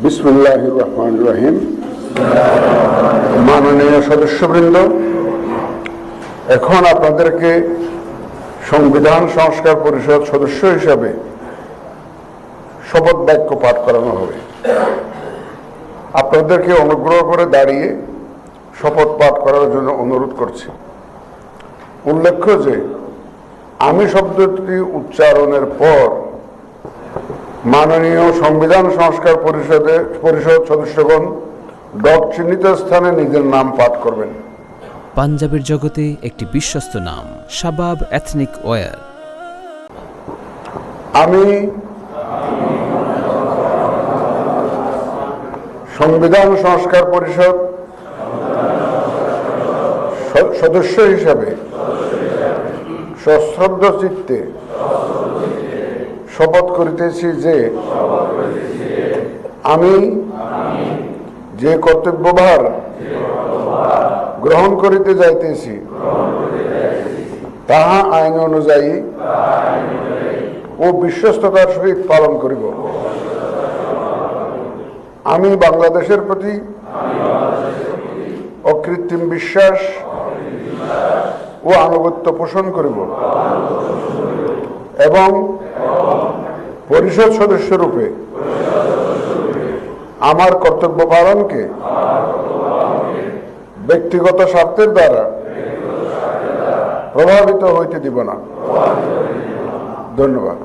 বিসমিল্লাহির রহমানির রহিম। মাননীয় সদস্যবৃন্দ, এখন আপনাদেরকে সংবিধান সংস্কার পরিষদ সদস্য হিসাবে শপথ বাক্য পাঠ করানো হবে। আপনাদেরকে অনুগ্রহ করে দাঁড়িয়ে শপথ পাঠ করার জন্য অনুরোধ করছি। উল্লেখ্য যে আমি শব্দটি উচ্চারণের পর মাননীয় সংবিধান সংস্কার পরিষদ সদস্যগণ ডট চিহ্নিত স্থানে নিজের নাম পাঠ করবেন। পাঞ্জাবের জগতে একটি বিশ্বস্ত নাম, শাবাব এথনিক ওয়্যার। আমি সংবিধান সংস্কার পরিষদ সদস্য হিসাবে সশ্রদ্ধ চিত্তে শপথ করিতেছি যে আমি যে কর্তব্যভার গ্রহণ করিতে যাইতেছি তাহা আইন অনুযায়ী ও বিশ্বস্ততার সহিত পালন করিব। আমি বাংলাদেশের প্রতি অকৃত্রিম বিশ্বাস ও আনুগত্য পোষণ করিব এবং পরিষদ সদস্যরূপে আমার কর্তব্য পালনকে ব্যক্তিগত স্বার্থের দ্বারা প্রভাবিত হইতে দিব না। ধন্যবাদ।